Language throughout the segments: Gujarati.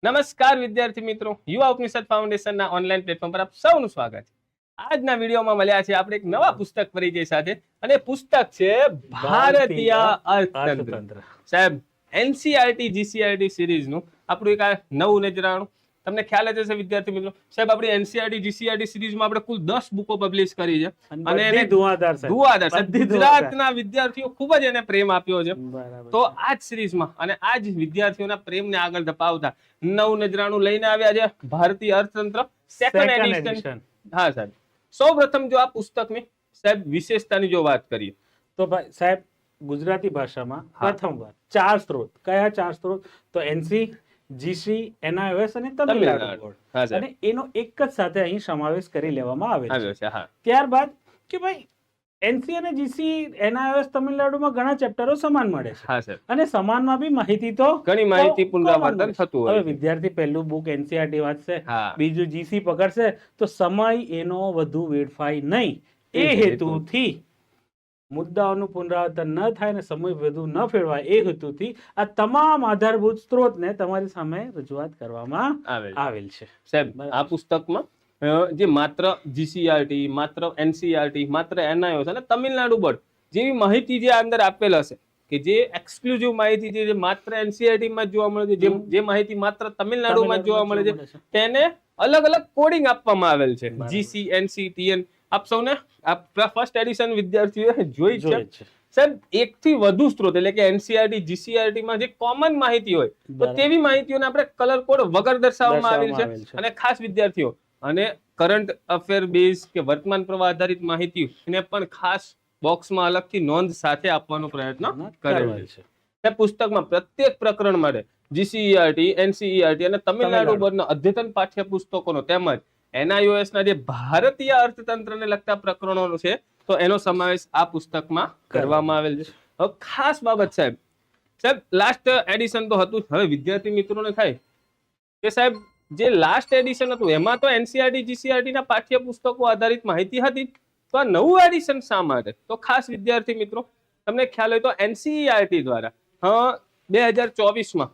નમસ્કાર વિદ્યાર્થી મિત્રો, યુવા ઉપનિષદ ફાઉન્ડેશનના ઓનલાઈન પ્લેટફોર્મ પર આપ સૌનું સ્વાગત છે. આજના વિડીયોમાં મળ્યા છે આપણે એક નવા પુસ્તક પરિચય સાથે, અને પુસ્તક છે ભારતીય અર્થતંત્ર. સાહેબ, એનસીઆરટી જીસીઆરટી સિરીઝનું આપણું એક આ નવું નજરાણું. તમને ખ્યાલ જ હશે વિદ્યાર્થી મિત્રો, સાહેબ આપણી એનસીઆરટી જીસીઆરટી સિરીઝમાં આપણે કુલ 10 બુકો પબ્લિશ કરી છે, અને એને ધુઆધાર સાહેબ ગુજરાતના વિદ્યાર્થીઓ ખૂબ જ એને પ્રેમ આપ્યો છે. તો આ જ સિરીઝમાં અને આ જ વિદ્યાર્થીઓના પ્રેમને આગળ ધપાવતા નવું નજરાણું લઈને આવ્યા છે ભારતીય અર્થતંત્ર સેકન્ડ એડિશન. હા સાહેબ, સૌપ્રથમ જો આ પુસ્તકની સાહેબ વિશેષતાની જો વાત કરીએ તો ભાઈ સાહેબ ગુજરાતી ભાષામાં પ્રથમવાર 4 સ્ત્રોત. કયા 4 સ્ત્રોત? તો એનસી, જીસી, એનઆઈઓએસ અને તમિલનાડુ બોર્ડ, અને એનો એક જ સાથે અહીં સમાવેશ કરી લેવામાં આવ્યો છે. ત્યારબાદ કે ભાઈ એનસી અને જીસી, એનઆઈઓએસ, તમિલનાડુમાં ઘણા ચેપ્ટરો સમાન મળે છે, અને સમાનમાં બી માહિતી તો ઘણી માહિતી પુનરાવર્તન થતું હોય. હવે વિદ્યાર્થી પહેલું બુક એનસીઆરટી વાંચશે, બીજું જીસી પકડશે તો સમય એનો વધુ વેડફાય નહીં. એ હેતુથી મુદ્દાઓનું પુનરાવર્તન ન થાય ને સમય વધુ ન ફેરવાય, એ હેતુથી આ તમામ આધારભૂત સ્ત્રોતને તમારી સામે રજૂઆત કરવામાં આવેલ છે. સાહેબ આ પુસ્તકમાં જે માત્ર જીસીઆરટી, માત્ર એનસીઆરટી, માત્ર એનઆઈઓએસ અને તમિલનાડુ બોર્ડ જેવી માહિતી જે અંદર આપેલ હશે, કે જે એક્સક્લુઝિવ માહિતી છે, જે માત્ર એનસીઆરટી માં જોવા મળે છે, જે માહિતી માત્ર તમિલનાડુમાં જોવા મળે છે, તેને અલગ અલગ કોડિંગ આપવામાં આવેલ છે. જીસી, એનસી, ટીએન આપ સૌને ફર્સ્ટ એડિશન વિદ્યાર્થીઓએ જોઈ છે. સાહેબ એક થી વધુ સ્ત્રોત એટલે કે એનસીઆરટી, જીસીઆરટી માં જે કોમન માહિતી હોય તો તેવી માહિતીઓને આપણે કલર કોડ વગર દર્શાવવામાં આવેલ છે. અને ખાસ વિદ્યાર્થીઓ અને કરંટ અફેર બેઝ કે વર્તમાન પ્રવાહ આધારિત માહિતી એને પણ ખાસ બોક્સમાં અલગથી નોંધ સાથે આપવાનો પ્રયત્ન કરેલો છે. તે પુસ્તકમાં પ્રત્યેક પ્રકરણ માટે જીસીઈઆરટી, એનસીઈઆરટી અને તમિલનાડુ બોર્ડના અદ્યતન પાઠ્યપુસ્તકોનો તેમજ એનઆઈઓએસ ના જે ભારતીય અર્થતંત્રને લગતા પ્રકરણો છે તો એનો સમાવેશ આ પુસ્તકમાં કરવામાં આવેલ છે. હવે ખાસ બાબત સાહેબ લાસ્ટ એડિશન તો હતું, હવે વિદ્યાર્થી મિત્રોને થાય કે સાહેબ જે લાસ્ટ એડિશન હતું એમાં તો એનસીઆરટી, જીસીઆરટી ના પાઠ્યપુસ્તકો આધારિત માહિતી હતી, તો આ નવું એડિશન શા માટે? તો ખાસ વિદ્યાર્થી મિત્રો તમને ખ્યાલ હોય તો એનસીઈઆરટી દ્વારા 2024માં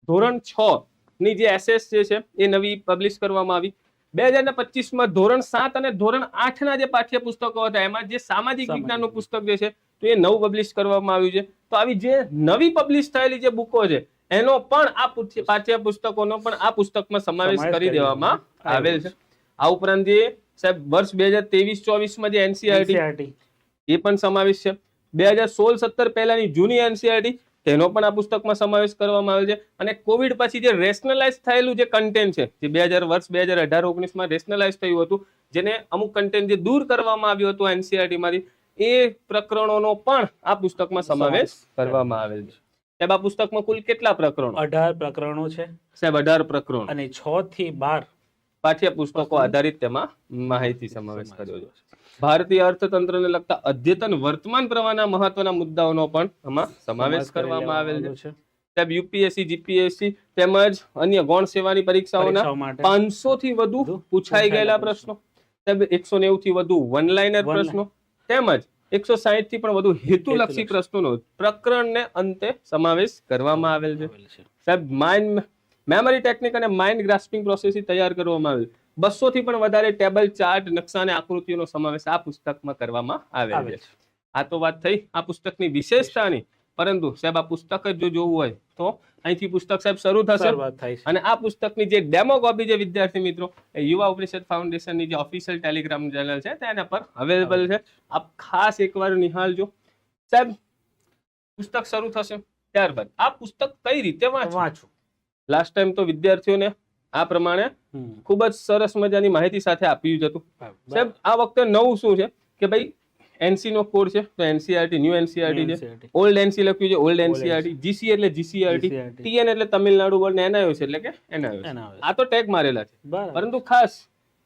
ધોરણ 6 ની જે એસએસ જે છે એ નવી પબ્લિશ કરવામાં આવી. 2025માં ધોરણ 7 અને ધોરણ 8 ના જે પાઠ્યપુસ્તકો હતા એમાં જે સામાજિક વિજ્ઞાનનું પુસ્તક જે છે તો એ નવું પબ્લિશ કરવામાં આવ્યું છે. તો આવી જે નવી પબ્લિશ થયેલી જે બુકો છે એનો પણ આ પાઠ્યપુસ્તકોનો પણ આ પુસ્તકમાં સમાવેશ કરી દેવામાં આવેલ છે. આ ઉપરાંત જે સાહેબ વર્ષ 2023-24માં જે એનસીઆરટી એ પણ સમાવેશ છે. 2016-17 પહેલાની જૂની એનસીઆરટી તેનો પણ આ પુસ્તકમાં સમાવેશ કરવામાં આવેલ છે. અને કોવિડ પછી જે રેશનલાઇઝ થયેલું જે કન્ટેન્ટ છે, જે 2018-19માં રેશનલાઇઝ થયું હતું, જેને અમુક કન્ટેન્ટ જે દૂર કરવામાં આવ્યું હતું એનસીઆરટી માંથી, એ પ્રકરણોનો પણ આ પુસ્તકમાં સમાવેશ કરવામાં આવેલ છે. સાહેબ આ પુસ્તકમાં કુલ કેટલા પ્રકરણો? 18 પ્રકરણો છે સાહેબ, 18 પ્રકરણો અને 6 થી 12 પાઠ્યપુસ્તકો આધારિત તેમાં માહિતી સમાવેશ કર્યો છે. ભારતીય અર્થતંત્રને લગતા અદ્યતન વર્તમાન પ્રવાહના મહત્વના મુદ્દાઓનો પણ આમાં સમાવેશ કરવામાં આવેલ છે. સાહેબ યુપીએસસી, જીપીએસસી તેમજ અન્ય ગૌણ સેવાની પરીક્ષાઓના 500 થી વધુ પૂછાઈ ગયેલા પ્રશ્નો, સાહેબ 190 થી વધુ વન લાઇનર પ્રશ્નો તેમજ 160 થી પણ વધુ હેતુલક્ષી પ્રશ્નોનો પ્રકરણને અંતે સમાવેશ કરવામાં આવેલ છે. સાહેબ મેમરી ટેકનિક અને માઇન્ડ ગ્રાસ્પિંગ પ્રોસેસથી તૈયાર કરવામાં આવેલ 200 થી પણ વધારે ટેબલ, ચાર્ટ, નકશા અને આકૃતિઓનો સમાવેશ આ પુસ્તકમાં કરવામાં આવેલ છે. આ તો વાત થઈ આ પુસ્તકની વિશેષતાની, પરંતુ સાહેબ આ પુસ્તક જ જો જોવું હોય તો અહીંથી પુસ્તક સાહેબ શરૂ થશે. અને આ પુસ્તકની જે ડેમો કોપી જે વિદ્યાર્થી મિત્રો યુવા ઉપનિષદ ફાઉન્ડેશનની જે ઓફિશિયલ ટેલિગ્રામ ચેનલ છે તેના પર અવેલેબલ છે. આપ ખાસ એકવાર નિહાળજો. સાહેબ પુસ્તક શરૂ થશે ત્યારબાદ આ પુસ્તક કઈ રીતે વાંચવું? લાસ્ટ ટાઈમ તો વિદ્યાર્થીઓને આ પ્રમાણે ખૂબ જ સરસ મજાની માહિતી સાથે આપ્યું જ હતું. સાહેબ આ વખતે નવું શું છે કે ભાઈ એનસી નો કોડ છે તો એનસીઆરટી, ન્યૂ એનસીઆરટી છે, ઓલ્ડ એનસી લખ્યું છે ઓલ્ડ એનસીઆરટી, જીસી એટલે જીસીઆરટી, ટીએન એટલે તમિલનાડુ બોર્ડ, એનઆઈઓએસ એટલે કે એનઆઈઓએસ. આ તો ટેગ મારેલા છે, પરંતુ ખાસ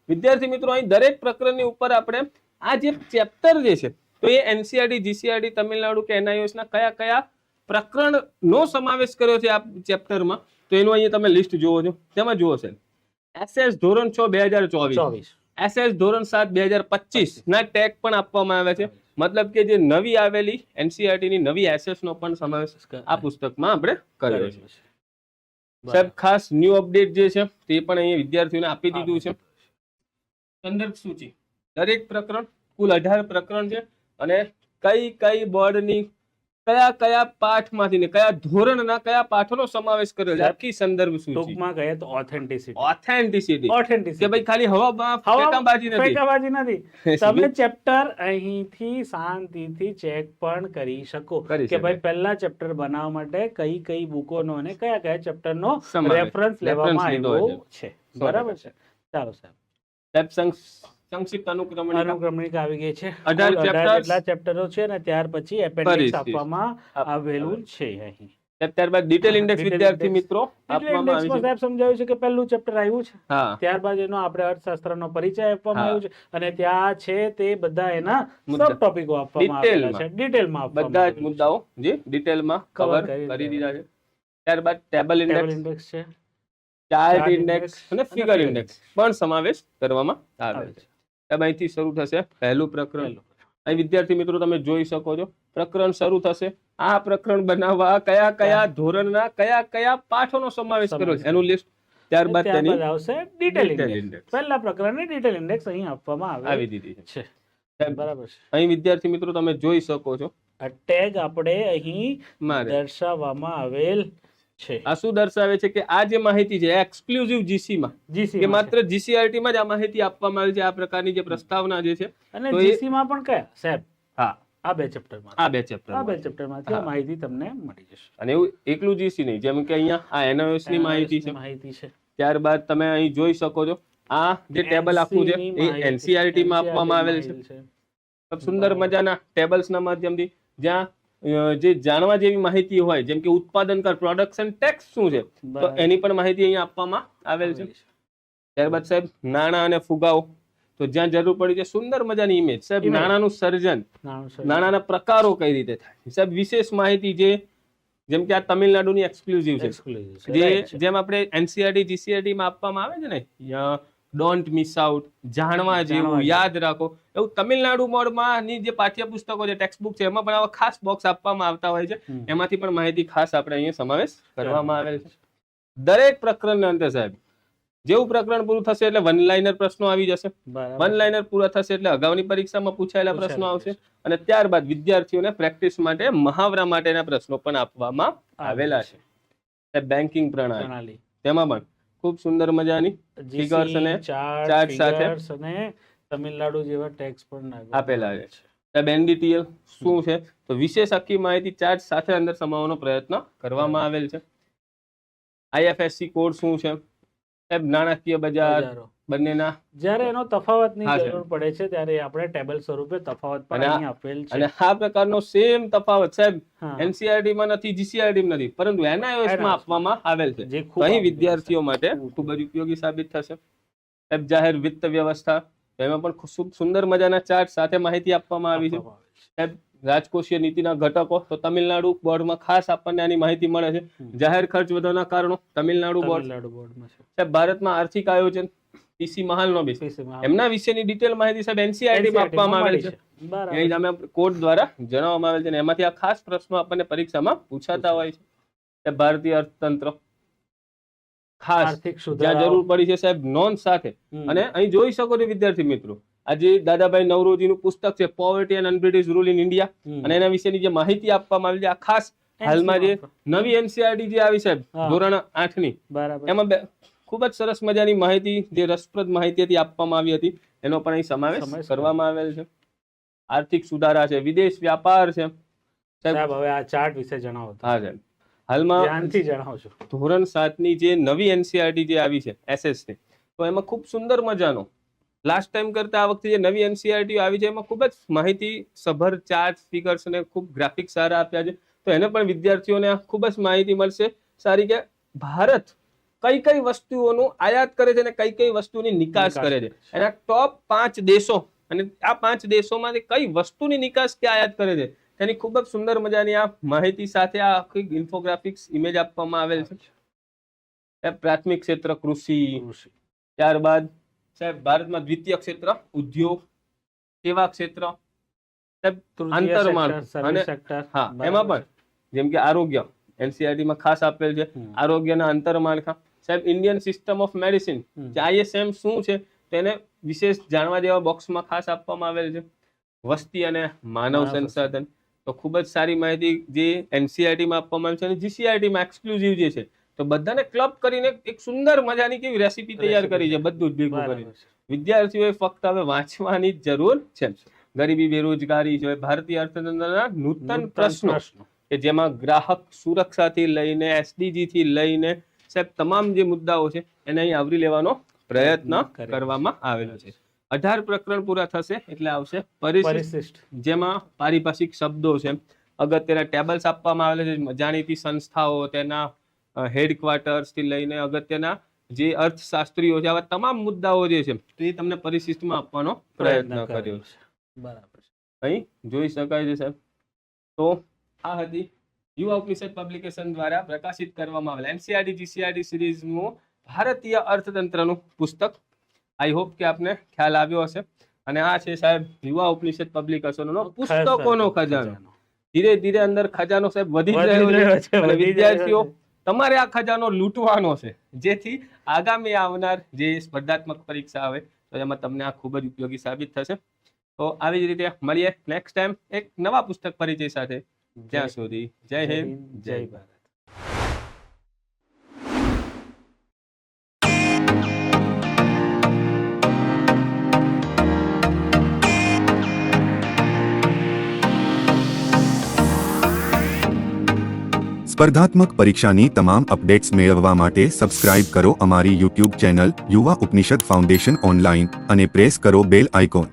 વિદ્યાર્થી મિત્રો અહીં દરેક પ્રકરણની ઉપર આપણે આ જે ચેપ્ટર જે છે તો એ એનસીઆરટી, જીસીઆરટી, તમિલનાડુ કે એનઆઈઓએસ ના કયા કયા પ્રકરણનો સમાવેશ કર્યો છે આ ચેપ્ટરમાં, તો એનું અહીંયા તમે લિસ્ટ જોવો છો. તેમાં જુઓ છે એસએસ ધોરણ 6 2024, એસએસ ધોરણ 7 2025 ના ટેગ પણ આપવામાં આવ્યા છે. મતલબ કે જે નવી આવેલી એનસીઆરટી ની નવી એસએસ નો પણ સમાવેશ આ પુસ્તકમાં આપણે કર્યો છે. સાહેબ ખાસ ન્યૂ અપડેટ જે છે તે પણ અહીંયા વિદ્યાર્થીઓને આપી દીધું છે. સંદર્ભ સૂચિ દરેક પ્રકરણ કુલ 18 પ્રકરણ છે અને કઈ બોર્ડની કયા પાઠમાંથી ને કયા ધોરણના કયા પાઠોનો સમાવેશ કરેલો છે આખી સંદર્ભ સૂચિ. ટૂંકમાં કહીએ તો ઓથેન્ટિસિટી કે ભાઈ ખાલી હવામાં ફેંકાબાજી નથી. ફેંકાબાજી નથી. તમે ચેપ્ટર અહીંથી શાંતિથી ચેક પણ કરી શકો કે ભાઈ પહેલા ચેપ્ટર બનાવવા માટે કઈ બુકોનો અને કયા ચેપ્ટરનો રેફરન્સ લેવામાં આવ્યો છે. બરાબર છે. ચાલો સાહેબ સંક્ષિપ્ત અનુક્રમણિકા આવી ગઈ છે. 18 જેટલા ચેપ્ટરો છે ને ત્યાર પછી એપેન્ડિક્સ આપવામાં આવેલું છે અહીં. ત્યારબાદ ડિટેલ ઇન્ડેક્સ વિદ્યાર્થી મિત્રો આપવામાં આવી છે. સાહેબ સમજાવ્યું છે કે પહેલું ચેપ્ટર આવ્યું છે. ત્યારબાદ એનો આપણે અર્થશાસ્ત્રનો પરિચય આપવામાં આવ્યો છે અને ત્યાં છે તે બધા એના સબ ટોપિકો આપવામાં આવેલા છે. ડિટેલમાં બધા જ મુદ્દાઓ જે ડિટેલમાં કવર કરી દીધા છે. ત્યારબાદ ટેબલ ઇન્ડેક્સ છે, ચાર્ટ ઇન્ડેક્સ અને ફિગર ઇન્ડેક્સ પણ સમાવેશ કરવામાં આવે છે. અહીંથી શરૂ થશે પહેલું પ્રકરણ. અહીં વિદ્યાર્થી મિત્રો તમે જોઈ શકો છો પ્રકરણ શરૂ થશે. આ પ્રકરણ બનાવવા કયા ધોરણના કયા પાઠોનો સમાવેશ કર્યો છે એનું લિસ્ટ. ત્યારબાદ તેની આવશે ડિટેલ ઇન્ડેક્સ. પહેલા પ્રકરણની ડિટેલ ઇન્ડેક્સ અહીં આપવામાં આવી દીધી છે. બરાબર છે. અહીં વિદ્યાર્થી મિત્રો તમે જોઈ શકો છો આ ટેગ આપણે અહીં દર્શાવવામાં આવેલ છે. આ શું દર્શાવે છે કે આ જે માહિતી છે એક્સક્લુઝિવ જીસી માં કે માત્ર જીસીઆરટી માં જ આ માહિતી આપવામાં આવી છે. આ પ્રકારની જે પ્રસ્તાવના જે છે અને જીસી માં પણ કયા સાહેબ આ બે ચેપ્ટરમાંથી આ માહિતી તમને મળી જશે. અને એવું એકલું જીસી નહીં, જેમ કે અહીંયા આ એનઓએસ ની માહિતી છે. ત્યારબાદ તમે અહીં જોઈ શકો છો આ જે ટેબલ આખું છે એ એનસીઆરટી માં આપવામાં આવેલ છે. સુંદર મજાના ટેબલ્સ ના માધ્યમથી જ્યાં જે જાણવા જેવી માહિતી હોય જેમ કે ઉત્પાદન કર પ્રોડક્શન ટેક્સ શું છે તો એની પણ માહિતી અહીંયા આપવામાં આવેલ છે. ત્યારબાદ સાહેબ નાણાં અને ફુગાવો તો જ્યાં જરૂર પડી છે સુંદર મજાની ઇમેજ. સાહેબ નાણાંનું સર્જન, નાણાંના પ્રકારો કઈ રીતે થાય સાહેબ વિશેષ માહિતી જે જેમ કે આ તમિલનાડુની એક્સક્લુઝિવ છે જેમ આપણે એનસીઆરટી જીસીઆરટી માં આપવામાં આવે છે ને ડોન્ટ મિસ આઉટ, જાણવા જેવું, યાદ રાખો, એવું તમિલનાડુ બોર્ડમાં ની જે પાઠ્યપુસ્તકો છે ટેક્સ્ટબુક છે એમાં પણ આવા ખાસ બોક્સ આપવામાં આવતા હોય છે. એમાંથી પણ માહિતી ખાસ આપણે અહીંયા સમાવેશ કરવામાં આવેલ છે. દરેક પ્રકરણના અંતે સાહેબ જેવું પ્રકરણ પૂરું થશે એટલે વન લાઇનર પ્રશ્નો આવી જશે. વન લાઇનર પૂરા થશે એટલે અગાઉની પરીક્ષામાં પૂછાયેલા પ્રશ્નો આવશે અને ત્યારબાદ વિદ્યાર્થીઓને પ્રેક્ટિસ માટે મહાવરા માટેના પ્રશ્નો પણ આપવામાં આવેલા છે. બેન્કિંગ પ્રણાલી તેમાં પણ ખૂબ સુંદર મજાની ફિગર્સ અને ચાર્ટ સાથે અને તમિલનાડુ જેવા ટેક્સ પણ આપેલા છે. એનડીટીએલ શું છે તો વિશેષ આખી માહિતી ચાર્ટ સાથે અંદર સમાવવાનો પ્રયત્ન કરવામાં આવેલ છે. આઈએફએસસી કોડ શું છે, નાણાકીય બજાર બંનેના જ્યારે એનો તફાવતની જરૂર પડે છે ત્યારે આપણે ટેબલ સ્વરૂપે તફાવત પણ અહીં આપેલ છે. અને આ પ્રકારનો સેમ તફાવત સાહેબ એનસીઆરટી માં નથી, જીસીઆરટી માં નથી, પરંતુ એનઆઈઓએસ માં આપવામાં આવેલ છે. તો અહીં વિદ્યાર્થીઓ માટે ખૂબ જ ઉપયોગી સાબિત થશે. સાહેબ જાહેર વિત્ત વ્યવસ્થા એમાં પણ ખૂબ સુંદર મજાના ચાર્ટ સાથે માહિતી આપવામાં આવી છે. સાહેબ રાજકોષીય નીતિના ઘટકો તો તમિલનાડુ બોર્ડમાં ખાસ આપણને આની માહિતી મળે છે. જાહેર ખર્ચ વધવાના કારણો તમિલનાડુ બોર્ડમાં છે. સાહેબ ભારતમાં આર્થિક આયોજન પીસી મહાલનો બેસ એમના વિશેની ડિટેલ માહિતી સાહેબ એનસીઆરટી માં આપવામાં આવેલ છે. અહીં અમે કોડ દ્વારા જણાવવામાં આવેલ છે અને એમાંથી આ ખાસ પ્રશ્નો આપણને પરીક્ષામાં પૂછાતા હોય છે. ભારતીય અર્થતંત્ર ખાસ જ્યાં જરૂર પડી છે સાહેબ નોંધ સાથે. અને અહીં જોઈ શકો છો વિદ્યાર્થી મિત્રો આજે દાદાભાઈ નવરોજીનું પુસ્તક છે poverty and unbritish rule in India અને એના વિશેની જે માહિતી આપવામાં આવી છે આ ખાસ હાલમાં જે નવી એનસીઆરટી જે આવી સાહેબ ધોરણ 8 ની એમાં ખૂબ જ સરસ મજાની માહિતી જે રસપ્રદ માહિતી હતી આપવામાં આવી હતી એનો પણ અહીં સમાવેશ કરવામાં આવેલ છે. આર્થિક સુધારા છે, વિદેશ વ્યાપાર છે. સાહેબ હવે આ ચાર્ટ વિશે જણાવો. હા સાહેબ હાલમાં ધ્યાનથી જણાવજો. ધોરણ 7 ની જે નવી એનસીઆરટી જે આવી છે એસએસ ની તો એમાં ખૂબ સુંદર મજાનો લાસ્ટ ટાઈમ કરતા આ વખતે જે નવી એનસીઆરટી આવી છે એમાં ખૂબ જ માહિતી સભર ચાર્ટ ફિગર્સ અને ખૂબ ગ્રાફિક્સ સારા આપ્યા છે. તો એને પણ વિદ્યાર્થીઓને ખૂબ જ માહિતી મળશે સારી કે ભારત કઈ વસ્તુઓનું આયાત કરે છે અને કઈ વસ્તુની નિકાસ કરે છે. એના ટોપ 5 દેશો અને આ 5 દેશોમાંથી કઈ વસ્તુની નિકાસ કે આયાત કરે છે તેની ખૂબ જ સુંદર મજાની આ માહિતી સાથે આ આખી ઇન્ફોગ્રાફિક્સ ઇમેજ આપવામાં આવેલ છે. પ્રાથમિક ક્ષેત્ર કૃષિ, ત્યારબાદ સાહેબ ભારતમાં દ્વિતીય ક્ષેત્ર ઉદ્યોગ, સેવા ક્ષેત્ર, આંતરમાળખું અને હા એમાં પણ જેમ કે આરોગ્ય NCERT માં ખાસ આપેલ છે. આરોગ્યના અંતરમાળખા સાહેબ, ઇન્ડિયન સિસ્ટમ ઓફ મેડિસિન જે ISM શું છે તેને વિશેષ જાણવા જેવા બોક્સમાં ખાસ આપવામાં આવેલ છે. વસ્તી અને માનવ સંસાધન તો ખૂબ જ સારી માહિતી જે NCERT માં આપવામાં આવી છે, અને GCERT માં એક્સક્લુઝિવ જે છે તો બધાને ક્લબ કરીને એક સુંદર મજાની કેવી રેસીપી તૈયાર કરી છે, બધું જ ભેગું કરીને. વિદ્યાર્થીઓએ ફક્ત હવે વાંચવાની જ જરૂર છે. ગરીબી, બેરોજગારી છે, ભારતીય અર્થતંત્રના નૂતન પ્રશ્નો કે જેમાં ગ્રાહક સુરક્ષાથી લઈને SDG થી લઈને સાહેબ તમામ જે મુદ્દાઓ છે એને અહીં આવરી લેવાનો પ્રયત્ન કરવામાં આવેલો છે. 18 પ્રકરણ પૂરા થશે એટલે આવશે પરિશિષ્ટ, જેમાં પારિભાષિક શબ્દો છે, અગત્યના ટેબલ્સ આપવામાં આવેલા છે, જાણીતી સંસ્થાઓ, તેના હેડક્વાર્ટર્સ થી લઈને અગત્યના જે અર્થશાસ્ત્રીઓ છે, આવા તમામ મુદ્દાઓ જે છે તો એ તમને પરિશિષ્ટમાં આપવાનો પ્રયત્ન કર્યો છે. બરાબર, અહીં જોઈ શકાય છે સાહેબ. તો આ હતી યુવા ઉપનિષદ પબ્લિકેશન દ્વારા પ્રકાશિત કરવામાં આવેલ NCERT GCERT સિરીઝનું ભારતીય અર્થતંત્રનું પુસ્તક. આઈ હોપ કે આપને ખ્યાલ આવ્યો હશે. અને આ છે સાહેબ યુવા ઉપનિષદ પબ્લિકેશનનો પુસ્તકોનો ખજાનો. ધીરે ધીરે અંદર ખજાનો સાહેબ વધી રહ્યો છે, અને વિદ્યાર્થીઓ તમારે આ ખજાનો લૂંટવાનો છે, જેથી આગામી આવનાર જે સ્પર્ધાત્મક પરીક્ષા આવે તો એમાં તમને આ ખૂબ જ ઉપયોગી સાબિત થશે. તો આવી જ રીતે મળીએ નેક્સ્ટ ટાઈમ એક નવા પુસ્તક પરિચય સાથે. ત્યાં સુધી જય હિન્દ, જય ભારત. સ્પર્ધાત્મક પરીક્ષાની તમામ અપડેટ્સ મેળવવા માટે સબસ્ક્રાઇબ કરો અમારી YouTube ચેનલ યુવા ઉપનિષદ ફાઉન્ડેશન ઓનલાઈન અને પ્રેસ કરો બેલ આઇકોન.